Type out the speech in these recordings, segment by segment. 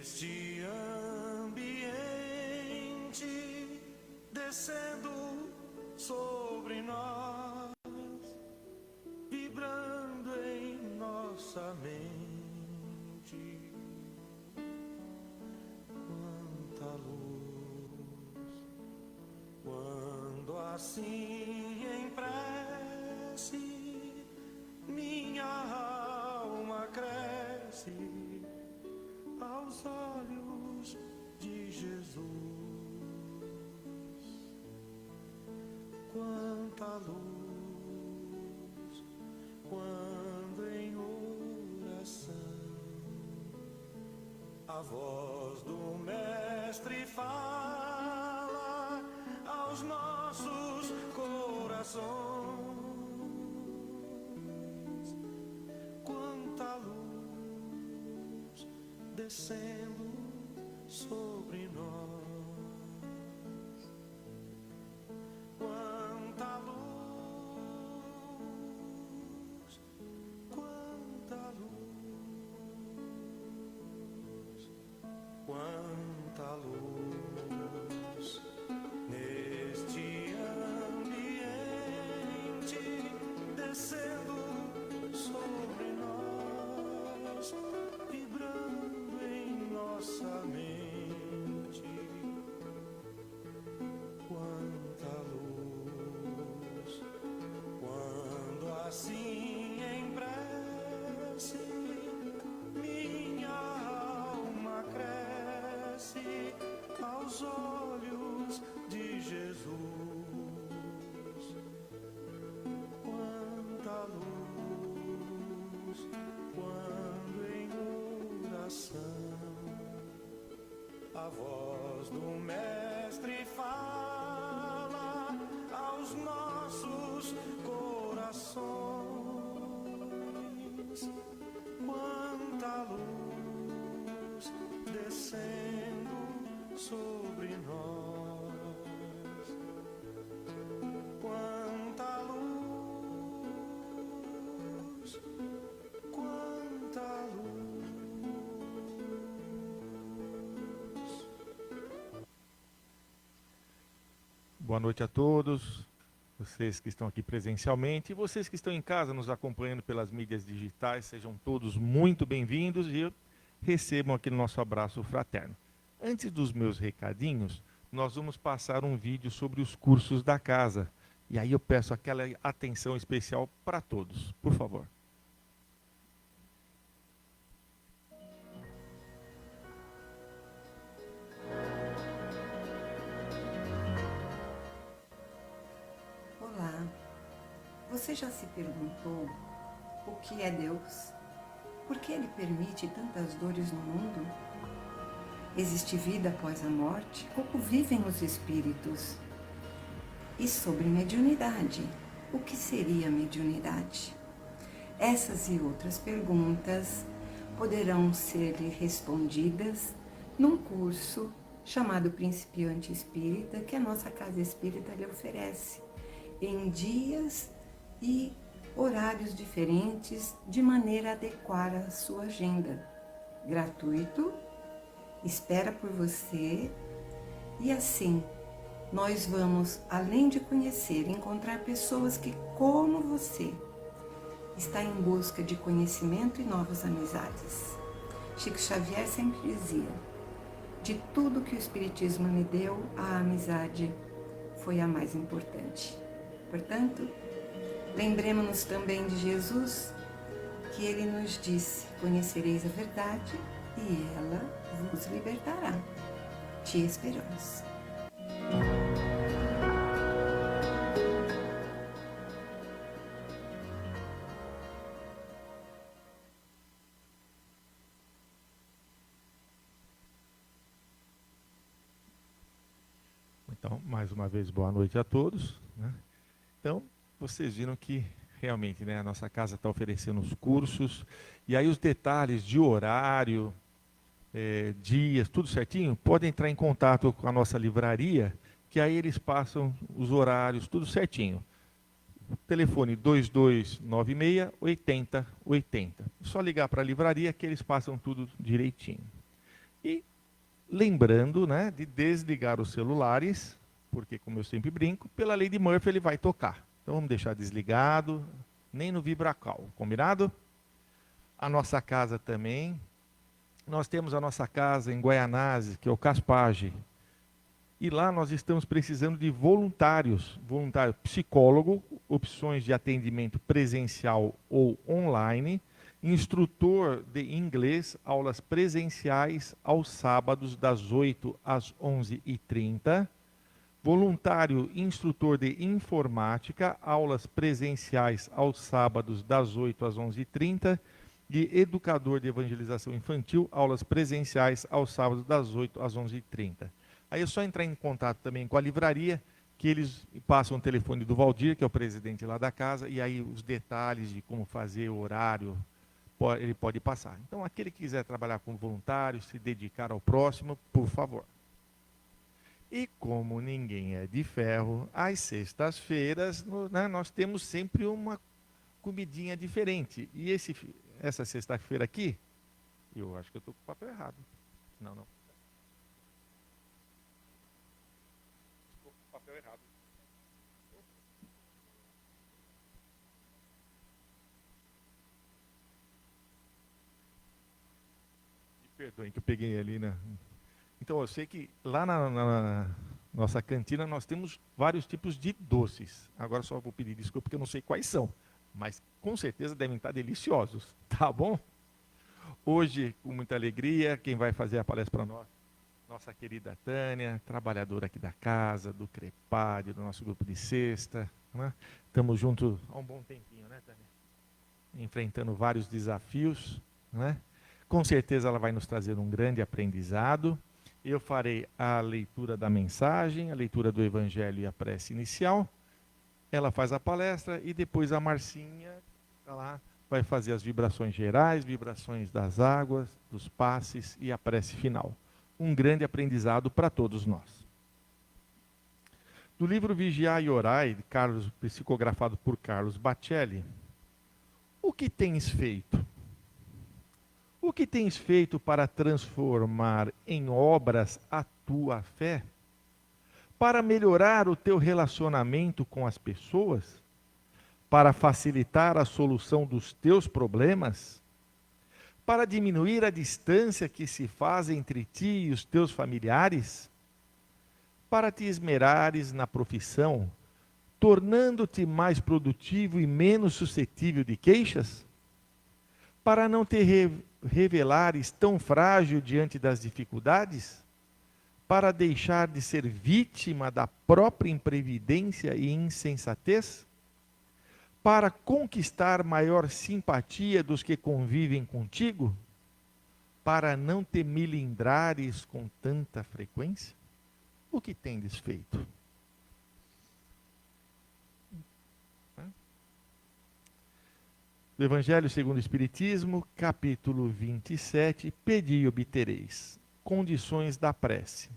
neste ambiente, descendo sobre nós, vibrando em nossa mente. Quanta luz, quando assim em prece minha alma cresce aos olhos de Jesus. Quanta luz, quando em oração a voz do Mestre fala aos nossos corações. Quanta luz descendo sobre nós. Quanta luz, quanta luz, quanta luz neste ambiente, descendo sobre nós, vibrando em nossa mente. Quanta luz, quando assim em prece minha alma cresce aos olhos de Jesus. Quanta luz, quando em oração a voz do Mestre fala aos nossos corações. Quanta luz descendo sobre nós. Quanta luz, quanta luz. Boa noite a todos, vocês que estão aqui presencialmente e vocês que estão em casa nos acompanhando pelas mídias digitais, sejam todos muito bem-vindos e recebam aqui o nosso abraço fraterno. Antes dos meus recadinhos, nós vamos passar um vídeo sobre os cursos da casa. E aí eu peço aquela atenção especial para todos, por favor. Olá, você já se perguntou o que é Deus? Por que Ele permite tantas dores no mundo? Existe vida após a morte? Como vivem os espíritos? E sobre mediunidade, o que seria mediunidade? Essas e outras perguntas poderão ser respondidas num curso chamado Principiante Espírita, que a nossa Casa Espírita lhe oferece, em dias e horários diferentes, de maneira a adequar a sua agenda. Gratuito, espera por você, e assim nós vamos, além de conhecer, encontrar pessoas que, como você, está em busca de conhecimento e novas amizades. Chico Xavier sempre dizia: de tudo que o Espiritismo me deu, a amizade foi a mais importante. Portanto, lembremos-nos também de Jesus, que Ele nos disse: conhecereis a verdade e ela vos libertará. Te esperamos. Então, mais uma vez, boa noite a todos, né? Então, vocês viram que realmente, né, a nossa casa está oferecendo os cursos, e aí os detalhes de horário, dias, tudo certinho, podem entrar em contato com a nossa livraria, que aí eles passam os horários, tudo certinho. Telefone 2296 8080. Só ligar para a livraria que eles passam tudo direitinho. E lembrando, né, de desligar os celulares, porque, como eu sempre brinco, pela lei de Murphy ele vai tocar. Então vamos deixar desligado, nem no vibracal, combinado? A nossa casa também. Nós temos a nossa casa em Guaianazes, que é o Caspage. E lá nós estamos precisando de voluntários, voluntário psicólogo, opções de atendimento presencial ou online, instrutor de inglês, aulas presenciais aos sábados das 8 às 11h30, voluntário instrutor de informática, aulas presenciais aos sábados das 8 às 11h30, e educador de evangelização infantil, aulas presenciais aos sábados das 8 às 11h30. Aí é só entrar em contato também com a livraria, que eles passam o telefone do Valdir, que é o presidente lá da casa, e aí os detalhes de como fazer, o horário, ele pode passar. Então, aquele que quiser trabalhar como voluntário, se dedicar ao próximo, por favor. E como ninguém é de ferro, às sextas-feiras, né, nós temos sempre uma comidinha diferente. E essa sexta-feira aqui, eu acho que eu estou com o papel errado. Não. Estou com o papel errado. Me perdoem que eu peguei ali, né? Então, eu sei que lá na nossa cantina nós temos vários tipos de doces. Agora só vou pedir desculpa porque eu não sei quais são. Mas com certeza devem estar deliciosos, tá bom? Hoje, com muita alegria, quem vai fazer a palestra para nós, nossa querida Tânia, trabalhadora aqui da casa, do CREPAD, do nosso grupo de sexta. Né? Estamos juntos há um bom tempinho, né, Tânia? Enfrentando vários desafios. Né? Com certeza ela vai nos trazer um grande aprendizado. Eu farei a leitura da mensagem, a leitura do Evangelho e a prece inicial. Ela faz a palestra e depois a Marcinha tá lá, vai fazer as vibrações gerais, vibrações das águas, dos passes e a prece final. Um grande aprendizado para todos nós. Do livro Vigiai e Orai, psicografado por Carlos Bacelli, o que tens feito? O que tens feito para transformar em obras a tua fé? Para melhorar o teu relacionamento com as pessoas? Para facilitar a solução dos teus problemas? Para diminuir a distância que se faz entre ti e os teus familiares? Para te esmerares na profissão, tornando-te mais produtivo e menos suscetível de queixas? Para não te revelares tão frágil diante das dificuldades? Para deixar de ser vítima da própria imprevidência e insensatez? Para conquistar maior simpatia dos que convivem contigo? Para não te melindrares com tanta frequência? O que tendes feito? Do Evangelho segundo o Espiritismo, capítulo 27, pedi e obtereis. Condições da prece.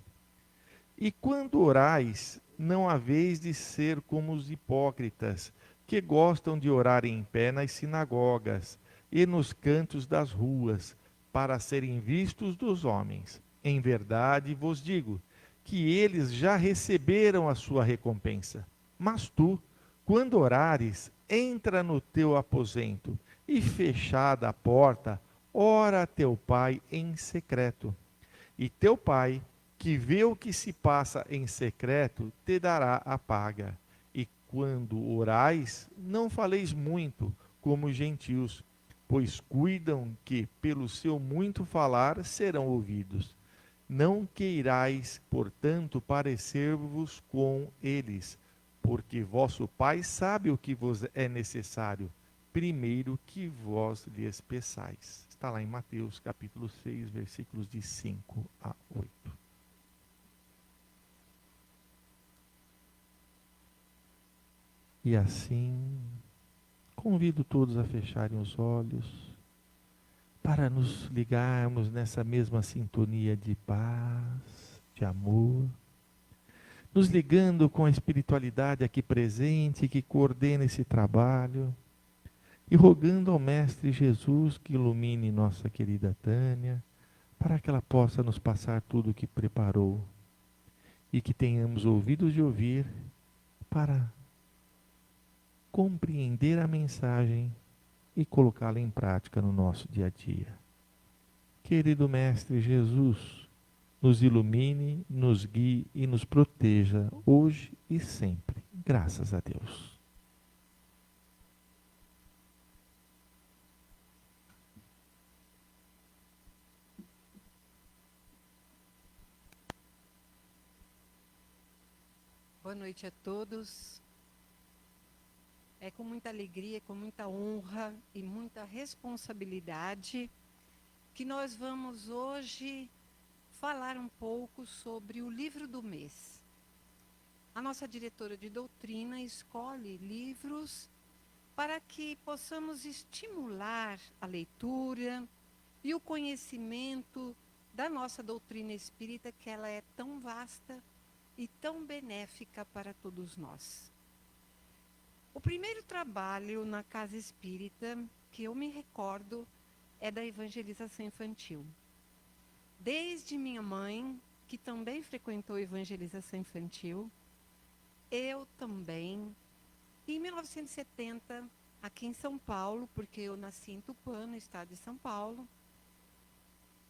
E quando orais, não haveis de ser como os hipócritas, que gostam de orar em pé nas sinagogas e nos cantos das ruas, para serem vistos dos homens. Em verdade vos digo, que eles já receberam a sua recompensa. Mas tu, quando orares, entra no teu aposento, e fechada a porta, ora a teu pai em secreto. E teu pai, que vê o que se passa em secreto, te dará a paga. E quando orais, não faleis muito, como os gentios, pois cuidam que, pelo seu muito falar, serão ouvidos. Não queirais, portanto, parecer-vos com eles, porque vosso Pai sabe o que vos é necessário, primeiro que vós lhes peçais. Está lá em Mateus, capítulo 6, versículos de 5 a 8. E assim, convido todos a fecharem os olhos, para nos ligarmos nessa mesma sintonia de paz, de amor, nos ligando com a espiritualidade aqui presente, que coordena esse trabalho, e rogando ao Mestre Jesus que ilumine nossa querida Tânia, para que ela possa nos passar tudo o que preparou e que tenhamos ouvidos de ouvir para compreender a mensagem e colocá-la em prática no nosso dia a dia. Querido Mestre Jesus, nos ilumine, nos guie e nos proteja hoje e sempre. Graças a Deus. Boa noite a todos. É com muita alegria, com muita honra e muita responsabilidade que nós vamos hoje falar um pouco sobre o livro do mês. A nossa diretora de doutrina escolhe livros para que possamos estimular a leitura e o conhecimento da nossa doutrina espírita, que ela é tão vasta e tão benéfica para todos nós. O primeiro trabalho na casa espírita que eu me recordo é da evangelização infantil. Desde minha mãe, que também frequentou evangelização infantil, eu também, em 1970, aqui em São Paulo, porque eu nasci em Tupã, no estado de São Paulo,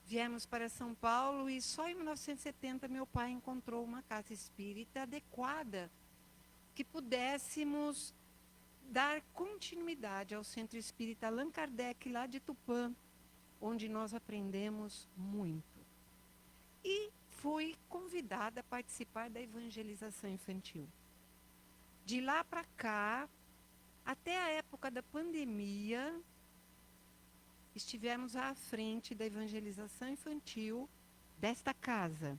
viemos para São Paulo e só em 1970 meu pai encontrou uma casa espírita adequada que pudéssemos dar continuidade ao Centro Espírita Allan Kardec, lá de Tupã, onde nós aprendemos muito. E fui convidada a participar da evangelização infantil. De lá para cá, até a época da pandemia, estivemos à frente da evangelização infantil desta casa.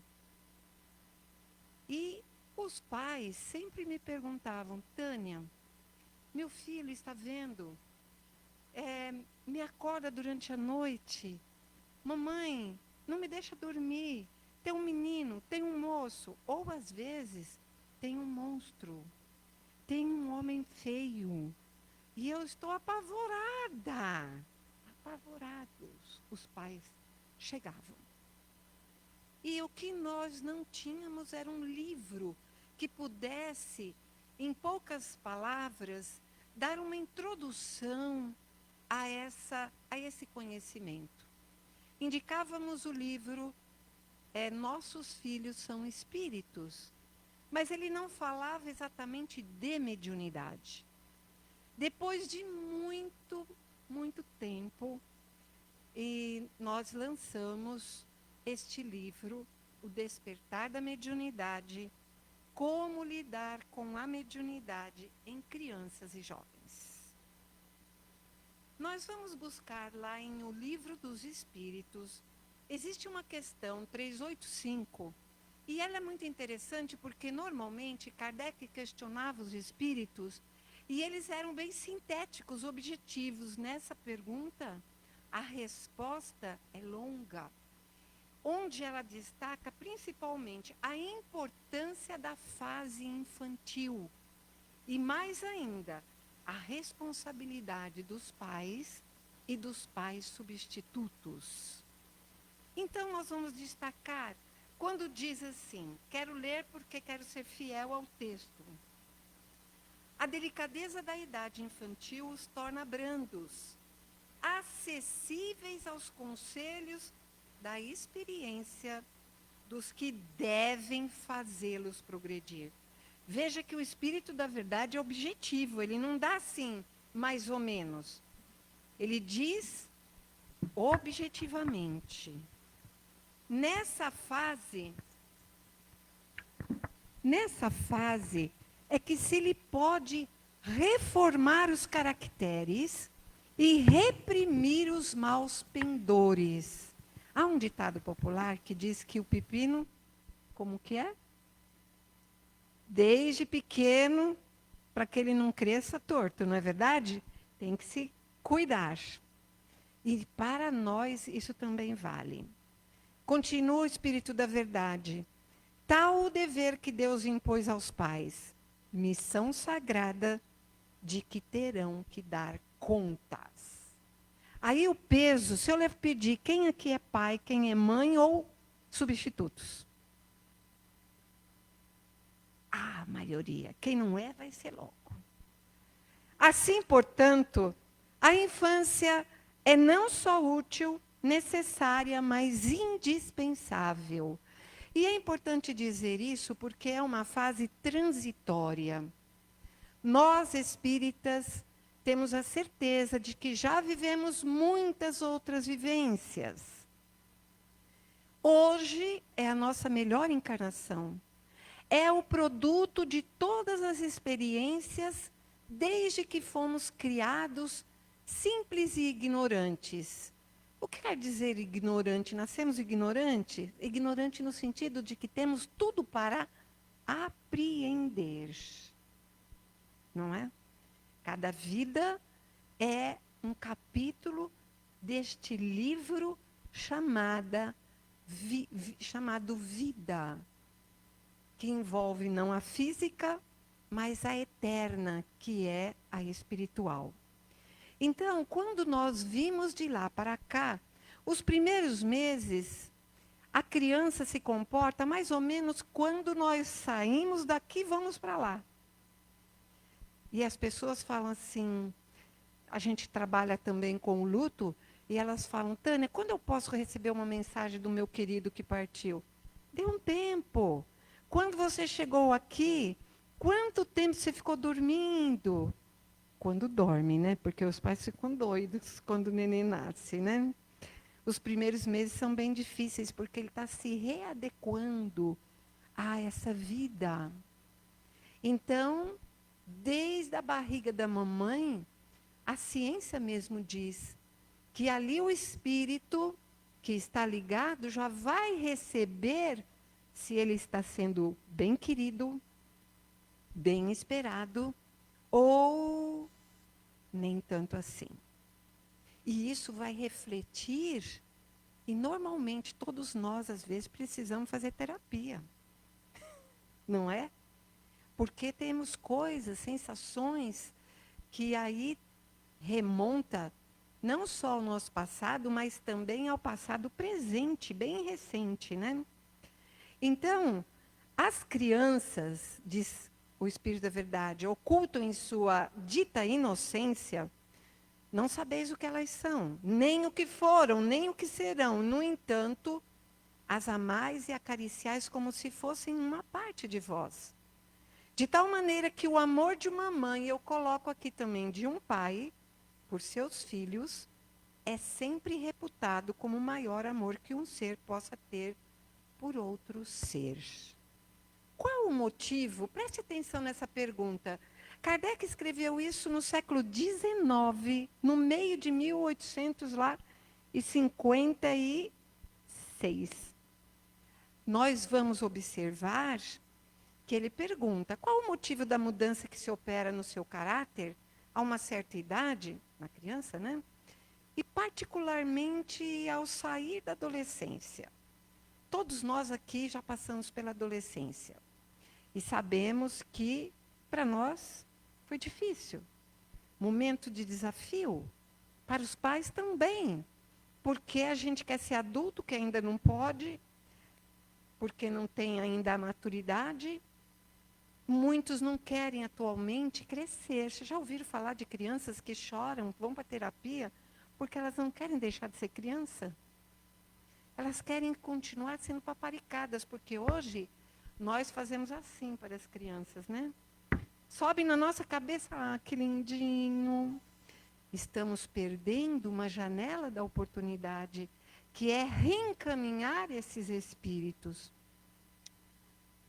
E os pais sempre me perguntavam: Tânia, meu filho está vendo, me acorda durante a noite. Mamãe, não me deixa dormir. Tem um menino, tem um moço. Ou, às vezes, tem um monstro. Tem um homem feio. E eu estou apavorada. Apavorados. Os pais chegavam. E o que nós não tínhamos era um livro que pudesse, em poucas palavras, dar uma introdução a esse conhecimento. Indicávamos o livro Nossos Filhos São Espíritos, mas ele não falava exatamente de mediunidade. Depois de muito tempo, nós lançamos este livro, O Despertar da Mediunidade, Como Lidar com a Mediunidade em Crianças e Jovens. Nós vamos buscar lá em O Livro dos Espíritos, existe uma questão 385, e ela é muito interessante porque normalmente Kardec questionava os espíritos e eles eram bem sintéticos, objetivos. Nessa pergunta, a resposta é longa, onde ela destaca principalmente a importância da fase infantil e, mais ainda, a responsabilidade dos pais e dos pais substitutos. Então, nós vamos destacar quando diz assim: quero ler porque quero ser fiel ao texto. A delicadeza da idade infantil os torna brandos, acessíveis aos conselhos da experiência dos que devem fazê-los progredir. Veja que o Espírito da Verdade é objetivo, ele não dá assim, mais ou menos. Ele diz objetivamente. Nessa fase é que se ele pode reformar os caracteres e reprimir os maus pendores. Há um ditado popular que diz que o pepino, como que é? Desde pequeno, para que ele não cresça torto, não é verdade? Tem que se cuidar. E para nós isso também vale. Continua o Espírito da Verdade. Tal o dever que Deus impôs aos pais, missão sagrada de que terão que dar contas. Aí o peso, se eu pedir quem aqui é pai, quem é mãe ou substitutos? A maioria. Quem não é, vai ser louco. Assim, portanto, a infância é não só útil, necessária, mas indispensável. E é importante dizer isso porque é uma fase transitória. Nós, espíritas, temos a certeza de que já vivemos muitas outras vivências. Hoje é a nossa melhor encarnação. É o produto de todas as experiências desde que fomos criados simples e ignorantes. O que quer dizer ignorante? Nascemos ignorantes? Ignorante no sentido de que temos tudo para apreender. Não é? Cada vida é um capítulo deste livro chamado vida, que envolve não a física, mas a eterna, que é a espiritual. Então, quando nós vimos de lá para cá, os primeiros meses, a criança se comporta mais ou menos quando nós saímos daqui e vamos para lá. E as pessoas falam assim, a gente trabalha também com o luto, e elas falam, Tânia, quando eu posso receber uma mensagem do meu querido que partiu? Dê um tempo. Quando você chegou aqui, quanto tempo você ficou dormindo? Quando dorme, né? Porque os pais ficam doidos quando o neném nasce, né? Os primeiros meses são bem difíceis, porque ele está se readequando a essa vida. Então, desde a barriga da mamãe, a ciência mesmo diz que ali o espírito que está ligado já vai receber se ele está sendo bem querido, bem esperado, ou nem tanto assim. E isso vai refletir, e normalmente todos nós, às vezes, precisamos fazer terapia. Não é? Porque temos coisas, sensações, que aí remonta não só ao nosso passado, mas também ao passado presente, bem recente, né? Então, as crianças, diz o Espírito da Verdade, ocultam em sua dita inocência, não sabeis o que elas são, nem o que foram, nem o que serão. No entanto, as amais e acariciais como se fossem uma parte de vós. De tal maneira que o amor de uma mãe, eu coloco aqui também de um pai, por seus filhos, é sempre reputado como o maior amor que um ser possa ter por outro ser. Qual o motivo? Preste atenção nessa pergunta. Kardec escreveu isso no século XIX, no meio de 1856. Nós vamos observar que ele pergunta, qual o motivo da mudança que se opera no seu caráter a uma certa idade, na criança, né? E particularmente ao sair da adolescência. Todos nós aqui já passamos pela adolescência. E sabemos que, para nós, foi difícil. Momento de desafio. Para os pais também. Porque a gente quer ser adulto, que ainda não pode, porque não tem ainda a maturidade. Muitos não querem atualmente crescer. Vocês já ouviram falar de crianças que choram, vão para a terapia, porque elas não querem deixar de ser criança? Elas querem continuar sendo paparicadas, porque hoje nós fazemos assim para as crianças, né? Sobem na nossa cabeça, ah, que lindinho. Estamos perdendo uma janela da oportunidade, que é reencaminhar esses espíritos.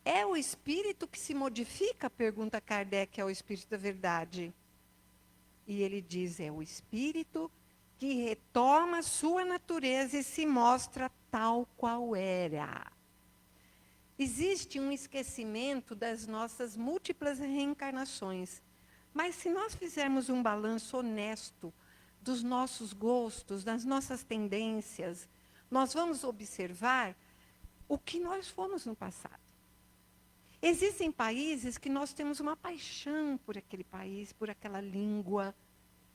É o espírito que se modifica? Pergunta Kardec ao Espírito da Verdade. E ele diz, é o espírito que retoma sua natureza e se mostra tal qual era. Existe um esquecimento das nossas múltiplas reencarnações. Mas se nós fizermos um balanço honesto dos nossos gostos, das nossas tendências, nós vamos observar o que nós fomos no passado. Existem países que nós temos uma paixão por aquele país, por aquela língua,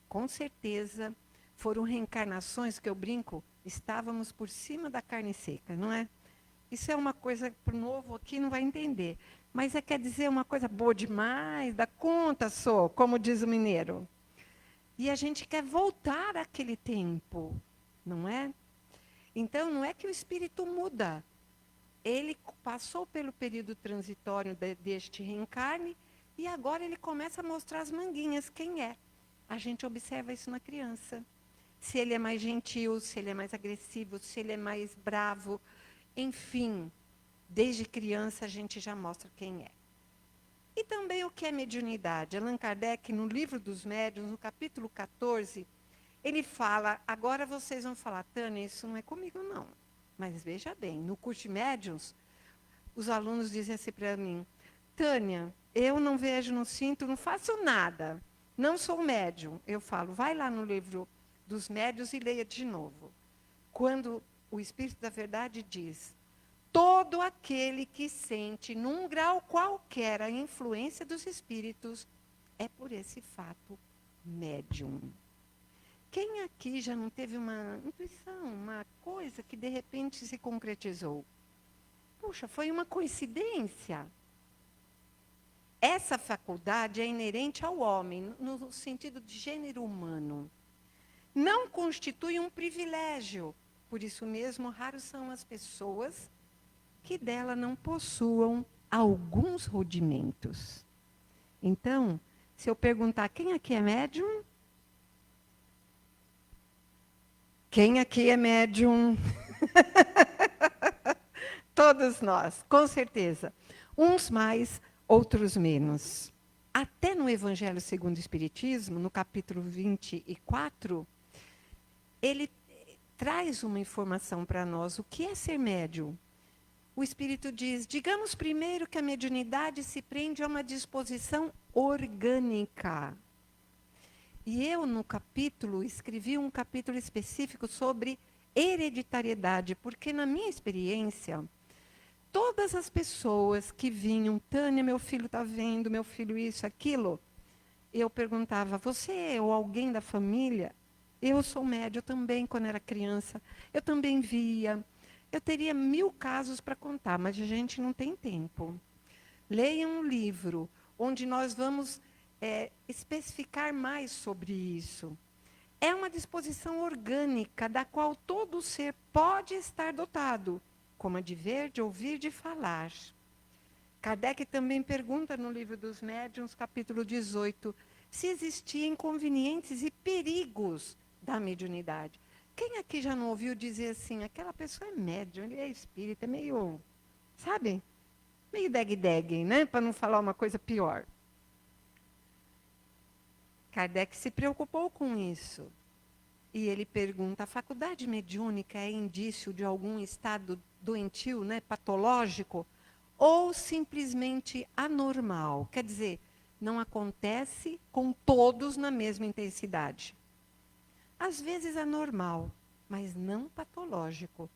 com certeza. foram reencarnações que eu brinco, estávamos por cima da carne seca, não é? Isso é uma coisa para o novo aqui não vai entender. Mas quer dizer uma coisa boa demais, dá conta, sou, como diz o mineiro. E a gente quer voltar àquele tempo, não é? Então, não é que o espírito muda. Ele passou pelo período transitório deste reencarne e agora ele começa a mostrar as manguinhas, quem é. A gente observa isso na criança. Se ele é mais gentil, se ele é mais agressivo, se ele é mais bravo, enfim, desde criança a gente já mostra quem é. E também o que é mediunidade. Allan Kardec, no Livro dos Médiuns, no capítulo 14, ele fala, agora vocês vão falar, Tânia, isso não é comigo não. Mas veja bem, no curso de médiuns, os alunos dizem assim para mim, Tânia, eu não vejo, não sinto, não faço nada. Não sou médium. Eu falo, vai lá no Livro dos Médiuns e leia de novo. Quando o Espírito da Verdade diz, todo aquele que sente, num grau qualquer, a influência dos espíritos, é por esse fato médium. Quem aqui já não teve uma intuição, uma coisa que de repente se concretizou? Puxa, foi uma coincidência. Essa faculdade é inerente ao homem, no sentido de gênero humano. Não constitui um privilégio. Por isso mesmo, raros são as pessoas que dela não possuam alguns rudimentos. Então, se eu perguntar, quem aqui é médium? Quem aqui é médium? Todos nós, com certeza. Uns mais, outros menos. Até no Evangelho segundo o Espiritismo, no capítulo 24, ele traz uma informação para nós. O que é ser médium? O Espírito diz, digamos primeiro que a mediunidade se prende a uma disposição orgânica. E eu, no capítulo, escrevi um capítulo específico sobre hereditariedade, porque na minha experiência, todas as pessoas que vinham, Tânia, meu filho está vendo, meu filho isso, aquilo, eu perguntava, você ou alguém da família? Eu sou médium também, quando era criança, eu também via. Eu teria 1000 casos para contar, mas a gente não tem tempo. Leiam um livro onde nós vamos especificar mais sobre isso. É uma disposição orgânica da qual todo ser pode estar dotado, como a de ver, de ouvir, de falar. Kardec também pergunta no Livro dos Médiuns, capítulo 18, se existiam inconvenientes e perigos da mediunidade. Quem aqui já não ouviu dizer assim, aquela pessoa é médium, ele é espírita, é meio, sabe? Meio deg-deg, né? Para não falar uma coisa pior. Kardec se preocupou com isso. E ele pergunta, a faculdade mediúnica é indício de algum estado doentio, né, patológico, ou simplesmente anormal? Quer dizer, não acontece com todos na mesma intensidade. Às vezes é normal, mas não patológico.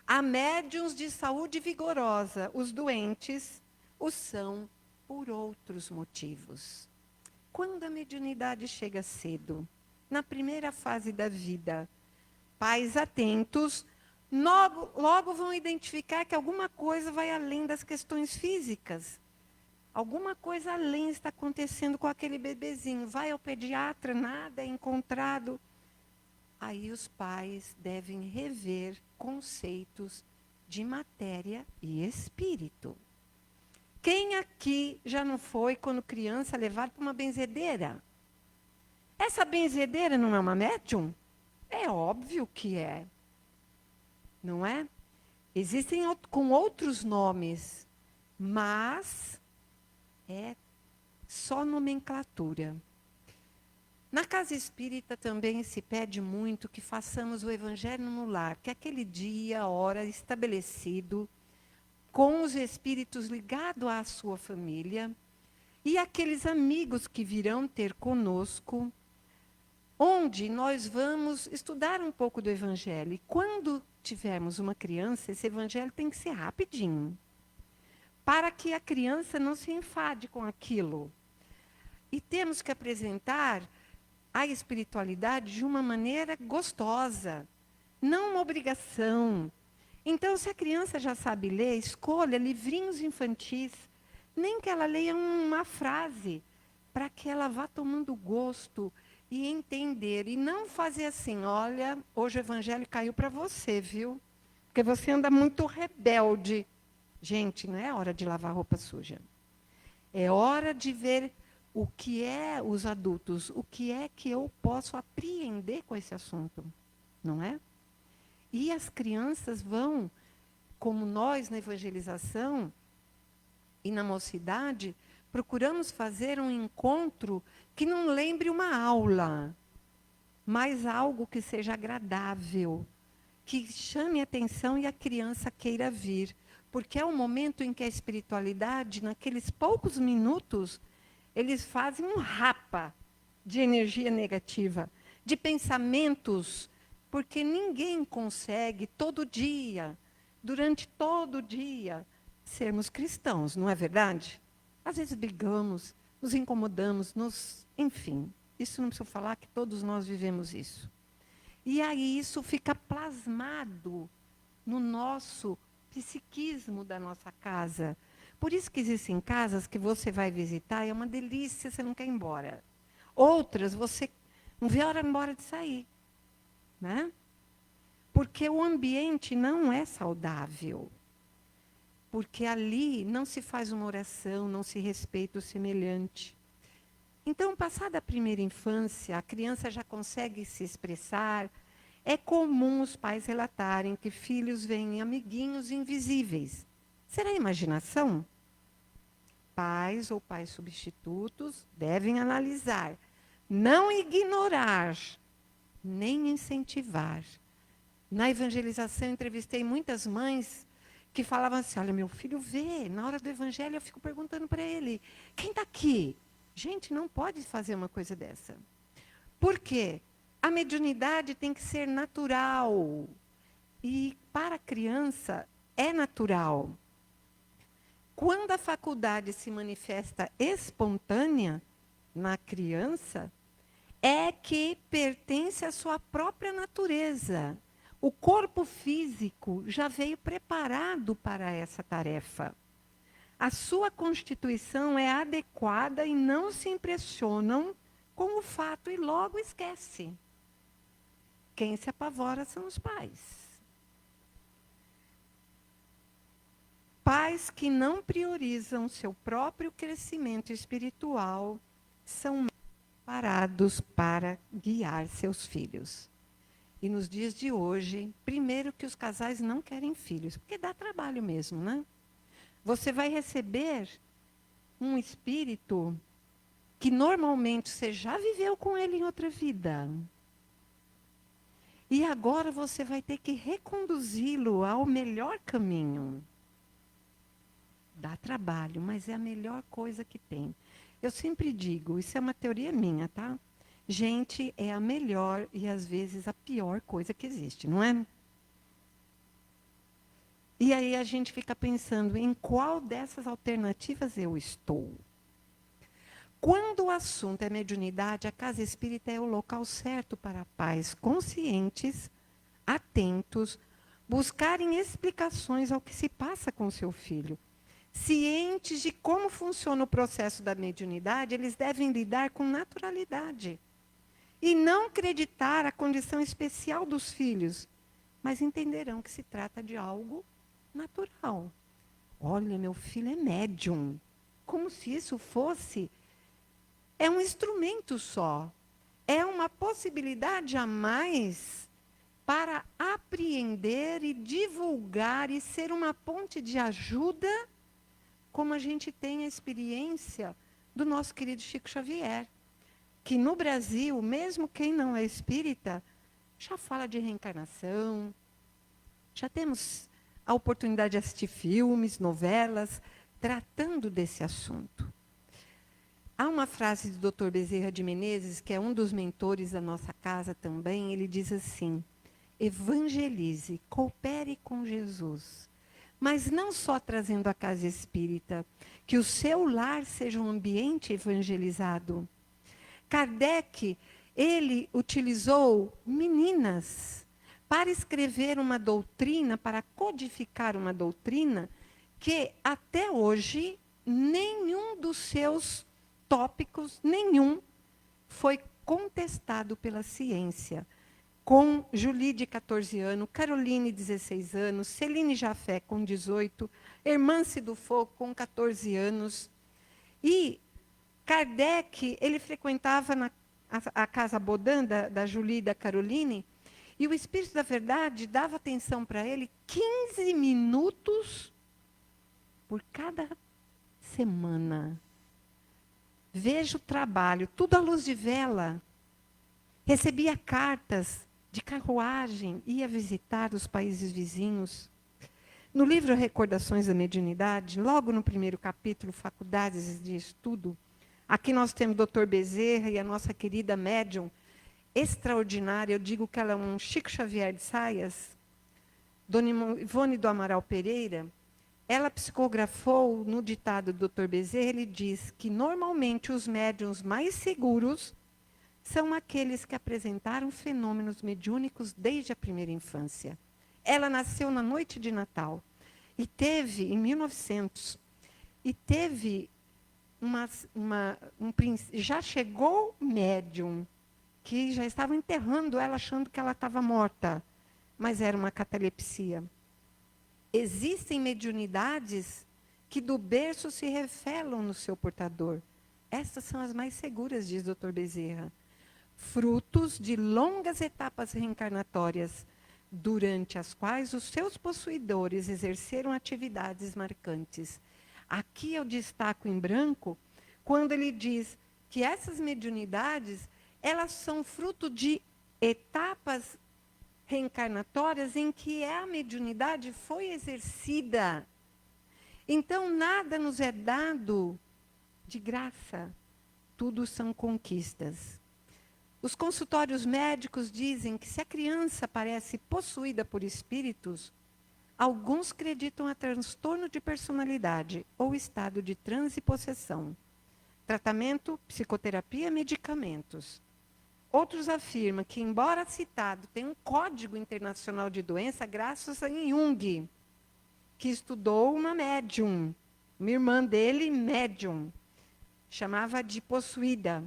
Há médiuns de saúde vigorosa, os doentes o são por outros motivos. Quando a mediunidade chega cedo, na primeira fase da vida, pais atentos, logo vão identificar que alguma coisa vai além das questões físicas. Alguma coisa além está acontecendo com aquele bebezinho. Vai ao pediatra, nada é encontrado. Aí os pais devem rever conceitos de matéria e espírito. Quem aqui já não foi, quando criança, levado para uma benzedeira? Essa benzedeira não é uma médium? É óbvio que é. Não é? Existem com outros nomes, mas é só nomenclatura. Na casa espírita também se pede muito que façamos o evangelho no lar, que é aquele dia, hora estabelecido, com os espíritos ligados à sua família e aqueles amigos que virão ter conosco, onde nós vamos estudar um pouco do evangelho. E quando tivermos uma criança, esse evangelho tem que ser rapidinho, para que a criança não se enfade com aquilo. E temos que apresentar a espiritualidade de uma maneira gostosa, não uma obrigação. Então, se a criança já sabe ler, escolha livrinhos infantis, nem que ela leia uma frase, para que ela vá tomando gosto e entender. E não fazer assim, olha, hoje o evangelho caiu para você, viu? Porque você anda muito rebelde. Gente, não é hora de lavar roupa suja. É hora de ver o que é os adultos, o que é que eu posso apreender com esse assunto, não é? E as crianças vão, como nós na evangelização e na mocidade, procuramos fazer um encontro que não lembre uma aula, mas algo que seja agradável, que chame a atenção e a criança queira vir. Porque é o momento em que a espiritualidade, naqueles poucos minutos, eles fazem um rapa de energia negativa, de pensamentos, porque ninguém consegue todo dia, durante todo o dia, sermos cristãos, não é verdade? Às vezes brigamos, nos incomodamos, enfim, isso não preciso falar que todos nós vivemos isso. E aí isso fica plasmado no nosso psiquismo da nossa casa. Por isso que existem casas que você vai visitar e é uma delícia, você não quer ir embora. Outras, você não vê a hora embora de sair. Né? Porque o ambiente não é saudável. Porque ali não se faz uma oração, não se respeita o semelhante. Então, passada a primeira infância, a criança já consegue se expressar. É comum os pais relatarem que filhos veem amiguinhos invisíveis. Será imaginação? Pais ou pais substitutos devem analisar, não ignorar, nem incentivar. Na evangelização, entrevistei muitas mães que falavam assim, olha, meu filho vê, na hora do evangelho eu fico perguntando para ele, quem está aqui? Gente, não pode fazer uma coisa dessa. Por quê? A mediunidade tem que ser natural. E para a criança é natural. Quando a faculdade se manifesta espontânea na criança, é que pertence à sua própria natureza. O corpo físico já veio preparado para essa tarefa. A sua constituição é adequada e não se impressionam com o fato e logo esquece. Quem se apavora são os pais. Pais que não priorizam seu próprio crescimento espiritual são parados para guiar seus filhos. E nos dias de hoje, primeiro que os casais não querem filhos, porque dá trabalho mesmo, né? Você vai receber um espírito que normalmente você já viveu com ele em outra vida. E agora você vai ter que reconduzi-lo ao melhor caminho. Dá trabalho, mas é a melhor coisa que tem. Eu sempre digo, isso é uma teoria minha, tá? Gente é a melhor e às vezes a pior coisa que existe, não é? E aí a gente fica pensando em qual dessas alternativas eu estou. Quando o assunto é mediunidade, a casa espírita é o local certo para pais conscientes, atentos, buscarem explicações ao que se passa com o seu filho. Cientes de como funciona o processo da mediunidade, eles devem lidar com naturalidade. E não acreditar a condição especial dos filhos, mas entenderão que se trata de algo natural. Olha, meu filho é médium. Como se isso fosse... É um instrumento só. É uma possibilidade a mais para apreender e divulgar e ser uma ponte de ajuda, como a gente tem a experiência do nosso querido Chico Xavier, que no Brasil, mesmo quem não é espírita, já fala de reencarnação, já temos a oportunidade de assistir filmes, novelas, tratando desse assunto. Há uma frase do Dr. Bezerra de Menezes, que é um dos mentores da nossa casa também, ele diz assim, evangelize, coopere com Jesus, mas não só trazendo a casa espírita, que o seu lar seja um ambiente evangelizado. Kardec, ele utilizou meninas para escrever uma doutrina, para codificar uma doutrina que até hoje nenhum dos seus tópicos, nenhum, foi contestado pela ciência. Com Julie, de 14 anos, Caroline, 16 anos, Céline Jafé, com 18, Hermance Dufaux, com 14 anos. E Kardec, ele frequentava a casa Baudin, da Julie e da Caroline, e o Espírito da Verdade dava atenção para ele 15 minutos por cada semana. Veja o trabalho, tudo à luz de vela. Recebia cartas de carruagem, ia visitar os países vizinhos. No livro Recordações da Mediunidade, logo no primeiro capítulo, Faculdades de Estudo, aqui nós temos o Dr. Bezerra e a nossa querida médium extraordinária, eu digo que ela é um Chico Xavier de Saias, Dona Ivone do Amaral Pereira. Ela psicografou no ditado do Dr. Bezerra, ele diz que normalmente os médiuns mais seguros são aqueles que apresentaram fenômenos mediúnicos desde a primeira infância. Ela nasceu na noite de Natal e teve, em 1900, e teve já chegou médium, que já estavam enterrando ela achando que ela estava morta, mas era uma catalepsia. Existem mediunidades que do berço se revelam no seu portador. Estas são as mais seguras, diz Dr. Bezerra. Frutos de longas etapas reencarnatórias, durante as quais os seus possuidores exerceram atividades marcantes. Aqui eu destaco em branco, quando ele diz que essas mediunidades, elas são fruto de etapas reencarnatórias em que a mediunidade foi exercida. Então, nada nos é dado de graça, tudo são conquistas. Os consultórios médicos dizem que se a criança parece possuída por espíritos, alguns acreditam a transtorno de personalidade ou estado de transe e possessão. Tratamento, psicoterapia, medicamentos. Outros afirmam que, embora citado, tem um código internacional de doença graças a Jung, que estudou uma médium, uma irmã dele, médium, chamava de possuída.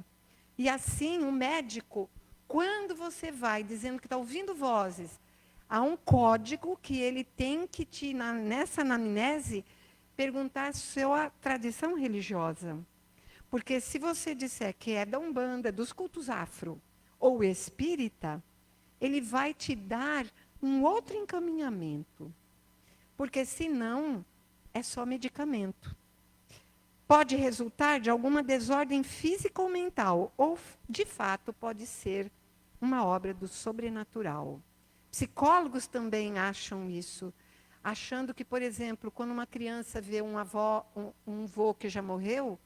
E assim, o médico, quando você vai dizendo que está ouvindo vozes, há um código que ele tem que te, nessa anamnese, perguntar a sua tradição religiosa. Porque se você disser que é da Umbanda, dos cultos afro, ou espírita, ele vai te dar um outro encaminhamento. Porque senão, é só medicamento. Pode resultar de alguma desordem física ou mental, ou, de fato, pode ser uma obra do sobrenatural. Psicólogos também acham isso, achando que, por exemplo, quando uma criança vê um avô que já morreu,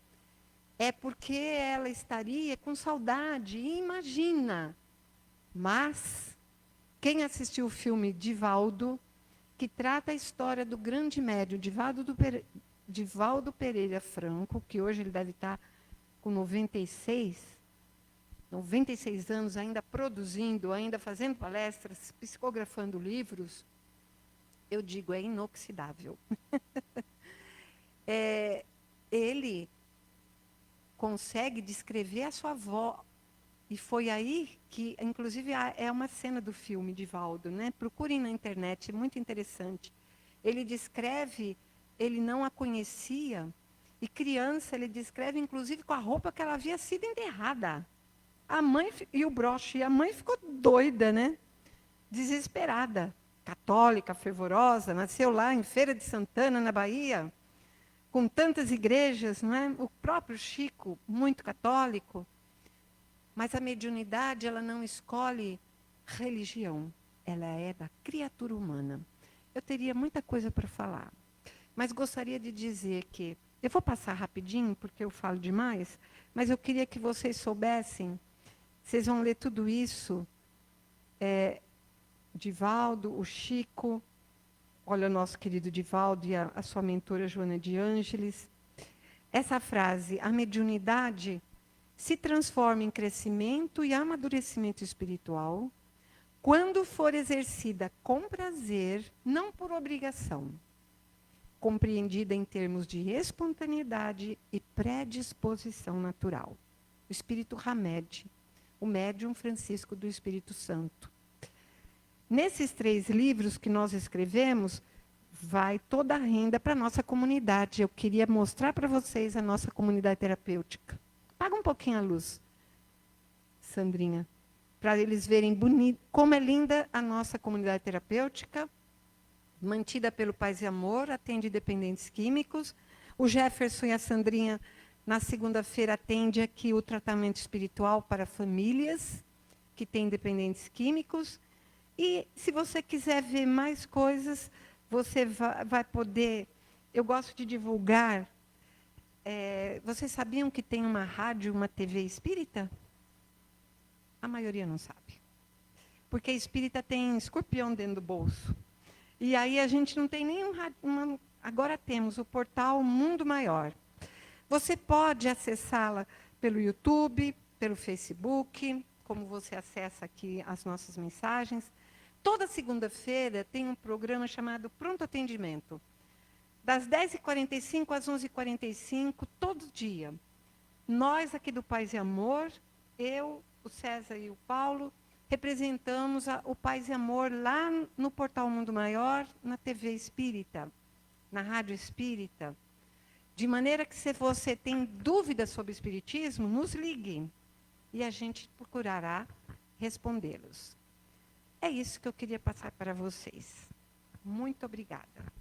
é porque ela estaria com saudade, e imagina. Mas, quem assistiu o filme Divaldo, que trata a história do grande médium Divaldo Pereira Franco, que hoje ele deve estar com 96 anos, ainda produzindo, ainda fazendo palestras, psicografando livros, eu digo, é inoxidável. Ele consegue descrever a sua avó, e foi aí que, inclusive, é uma cena do filme Divaldo, né? Procurem na internet, é muito interessante. Ele descreve, ele não a conhecia, e criança, ele descreve, inclusive, com a roupa que ela havia sido enterrada. A mãe e o broche, e a mãe ficou doida, né? Desesperada. Católica, fervorosa, nasceu lá em Feira de Santana, na Bahia, com tantas igrejas, não é? O próprio Chico, muito católico. Mas a mediunidade, ela não escolhe religião, ela é da criatura humana. Eu teria muita coisa para falar, mas gostaria de dizer que, eu vou passar rapidinho, porque eu falo demais, mas eu queria que vocês soubessem, vocês vão ler tudo isso, Divaldo, o Chico, olha o nosso querido Divaldo e a sua mentora Joana de Ângeles. Essa frase, a mediunidade, se transforma em crescimento e amadurecimento espiritual quando for exercida com prazer, não por obrigação, compreendida em termos de espontaneidade e predisposição natural. O Espírito Hamed, o médium Francisco do Espírito Santo. Nesses 3 livros que nós escrevemos, vai toda a renda para a nossa comunidade. Eu queria mostrar para vocês a nossa comunidade terapêutica. Apaga um pouquinho a luz, Sandrinha, para eles verem como é linda a nossa comunidade terapêutica, mantida pelo Paz e Amor, atende dependentes químicos. O Jefferson e a Sandrinha, na segunda-feira, atende aqui o tratamento espiritual para famílias que têm dependentes químicos. E se você quiser ver mais coisas, você vai poder... Eu gosto de divulgar. Vocês sabiam que tem uma rádio, uma TV espírita? A maioria não sabe. Porque espírita tem escorpião dentro do bolso. E aí a gente não tem nenhum... Agora temos o portal Mundo Maior. Você pode acessá-la pelo YouTube, pelo Facebook, como você acessa aqui as nossas mensagens. Toda segunda-feira tem um programa chamado Pronto Atendimento. Das 10h45 às 11h45, todo dia. Nós aqui do Paz e Amor, eu, o César e o Paulo, representamos o Paz e Amor lá no Portal Mundo Maior, na TV Espírita, na Rádio Espírita. De maneira que, se você tem dúvidas sobre o Espiritismo, nos ligue e a gente procurará respondê-los. É isso que eu queria passar para vocês. Muito obrigada.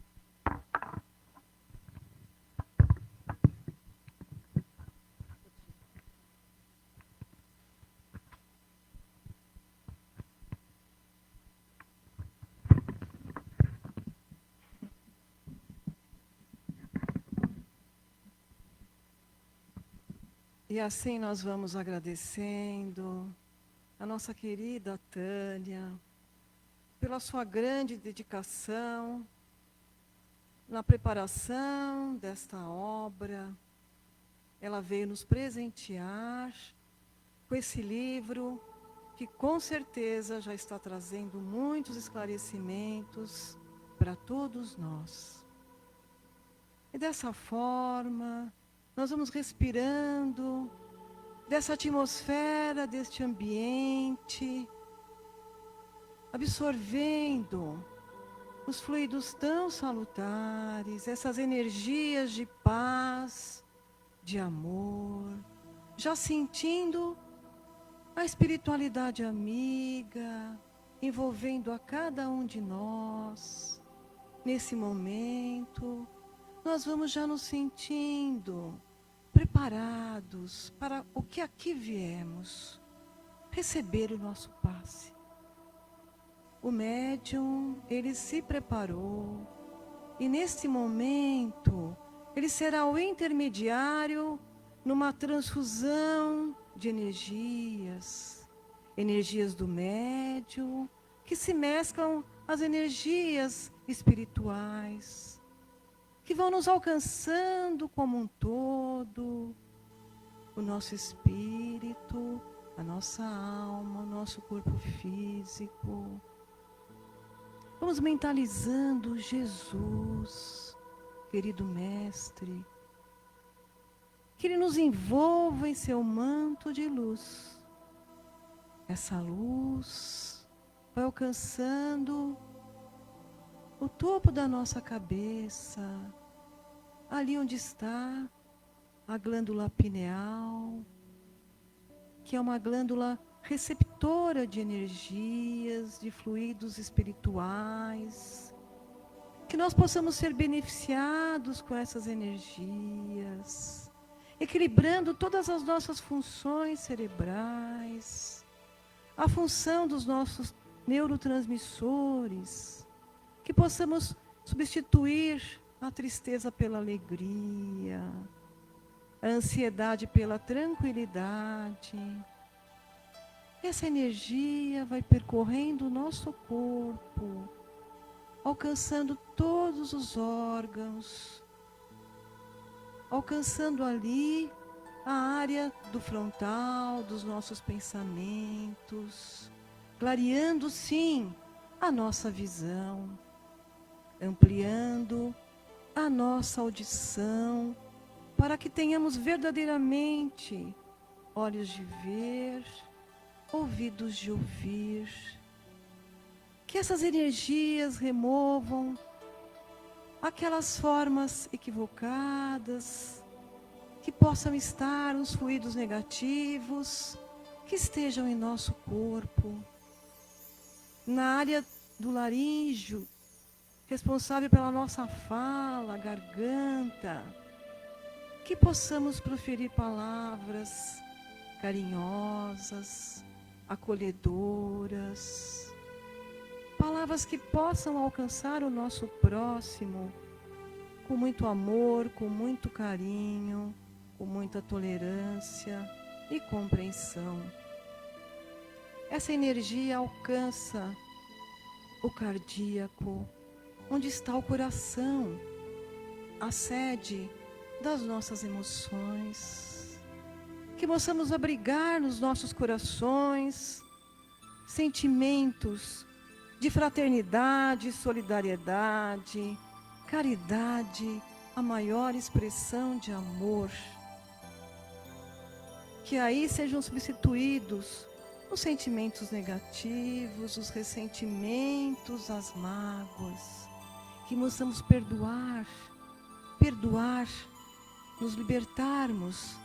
E assim nós vamos agradecendo a nossa querida Tânia pela sua grande dedicação na preparação desta obra. Ela veio nos presentear com esse livro que com certeza já está trazendo muitos esclarecimentos para todos nós. E dessa forma, nós vamos respirando dessa atmosfera, deste ambiente, absorvendo os fluidos tão salutares, essas energias de paz, de amor, já sentindo a espiritualidade amiga, envolvendo a cada um de nós. Nesse momento, nós vamos já nos sentindo preparados para o que aqui viemos, receber o nosso passe. O médium, ele se preparou e nesse momento ele será o intermediário numa transfusão de energias, energias do médium que se mesclam às energias espirituais, que vão nos alcançando como um todo, o nosso espírito, a nossa alma, o nosso corpo físico. Vamos mentalizando Jesus, querido Mestre, que Ele nos envolva em seu manto de luz. Essa luz vai alcançando o topo da nossa cabeça, ali onde está a glândula pineal, que é uma glândula receptora de energias, de fluidos espirituais, que nós possamos ser beneficiados com essas energias, equilibrando todas as nossas funções cerebrais, a função dos nossos neurotransmissores, que possamos substituir a tristeza pela alegria, a ansiedade pela tranquilidade. Essa energia vai percorrendo o nosso corpo, alcançando todos os órgãos, alcançando ali a área do frontal, dos nossos pensamentos, clareando sim a nossa visão, ampliando a nossa audição, para que tenhamos verdadeiramente olhos de ver, ouvidos de ouvir. Que essas energias removam aquelas formas equivocadas, que possam estar os fluidos negativos, que estejam em nosso corpo. Na área do laríngeo, responsável pela nossa fala, garganta, que possamos proferir palavras carinhosas, acolhedoras, palavras que possam alcançar o nosso próximo com muito amor, com muito carinho, com muita tolerância e compreensão. Essa energia alcança o cardíaco, onde está o coração, a sede das nossas emoções. Que possamos abrigar nos nossos corações sentimentos de fraternidade, solidariedade, caridade, a maior expressão de amor. Que aí sejam substituídos os sentimentos negativos, os ressentimentos, as mágoas. Que possamos perdoar, nos libertarmos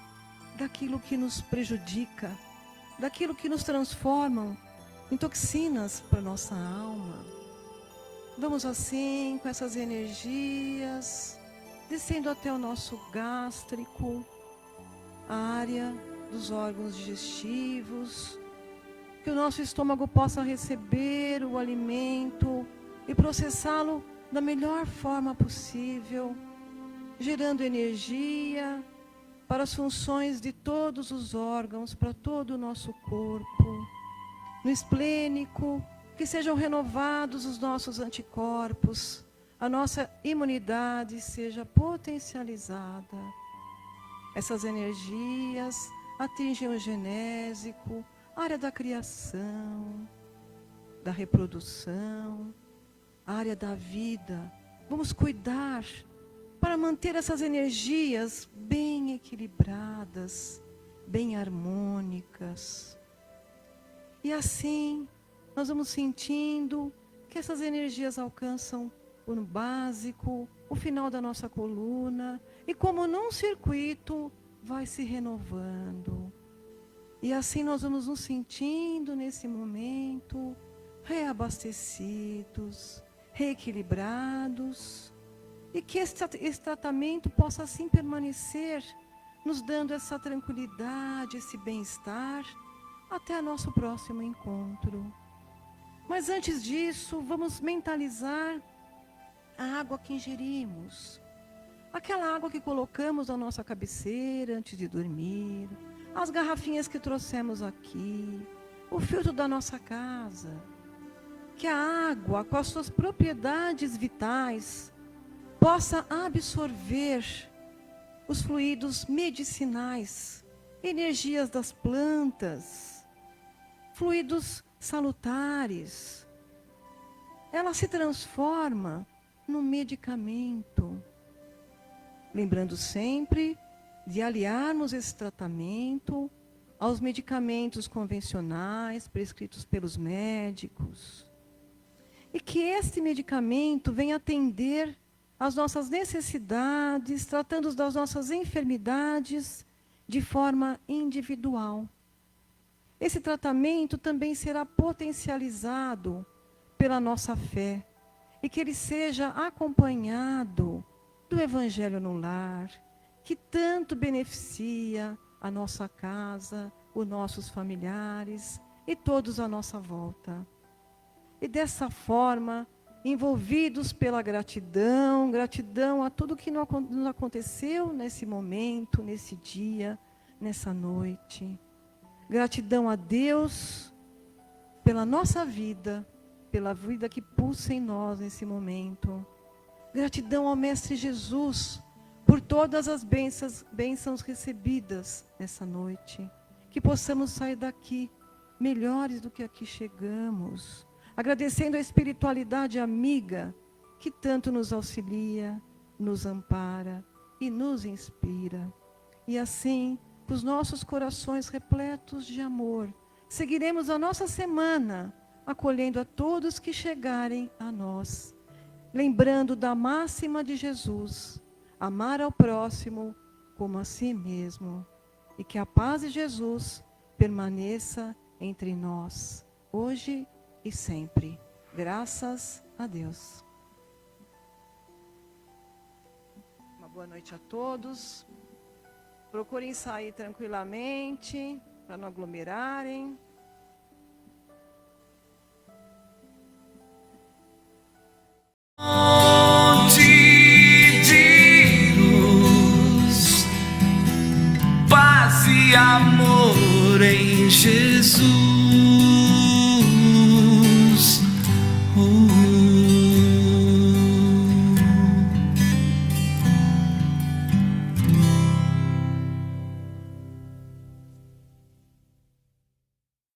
daquilo que nos prejudica, daquilo que nos transformam em toxinas para nossa alma. Vamos assim, com essas energias, descendo até o nosso gástrico, a área dos órgãos digestivos, que o nosso estômago possa receber o alimento e processá-lo da melhor forma possível, gerando energia para as funções de todos os órgãos, para todo o nosso corpo. No esplênico, que sejam renovados os nossos anticorpos, a nossa imunidade seja potencializada. Essas energias atingem o genésico, a área da criação, da reprodução, a área da vida. Vamos cuidar para manter essas energias bem equilibradas, bem harmônicas. E assim, nós vamos sentindo que essas energias alcançam o básico, o final da nossa coluna, e como num circuito, vai se renovando. E assim nós vamos nos sentindo nesse momento reabastecidos, reequilibrados, e que esse tratamento possa assim permanecer, nos dando essa tranquilidade, esse bem-estar, até nosso próximo encontro. Mas antes disso, vamos mentalizar a água que ingerimos. Aquela água que colocamos na nossa cabeceira antes de dormir, as garrafinhas que trouxemos aqui, o filtro da nossa casa. Que a água, com as suas propriedades vitais, possa absorver os fluidos medicinais, energias das plantas, fluidos salutares. Ela se transforma num medicamento. Lembrando sempre de aliarmos esse tratamento aos medicamentos convencionais prescritos pelos médicos. E que este medicamento venha atender às nossas necessidades, tratando das nossas enfermidades de forma individual. Esse tratamento também será potencializado pela nossa fé, e que ele seja acompanhado do Evangelho no lar, que tanto beneficia a nossa casa, os nossos familiares e todos à nossa volta. E dessa forma, envolvidos pela gratidão, gratidão a tudo que nos aconteceu nesse momento, nesse dia, nessa noite. Gratidão a Deus pela nossa vida, pela vida que pulsa em nós nesse momento. Gratidão ao Mestre Jesus por todas as bênçãos recebidas nessa noite. Que possamos sair daqui melhores do que aqui chegamos, agradecendo a espiritualidade amiga que tanto nos auxilia, nos ampara e nos inspira. E assim, com os nossos corações repletos de amor, seguiremos a nossa semana, acolhendo a todos que chegarem a nós, lembrando da máxima de Jesus: amar ao próximo como a si mesmo. E que a paz de Jesus permaneça entre nós, hoje e sempre. Graças a Deus. Uma boa noite a todos. Procurem sair tranquilamente, para não aglomerarem.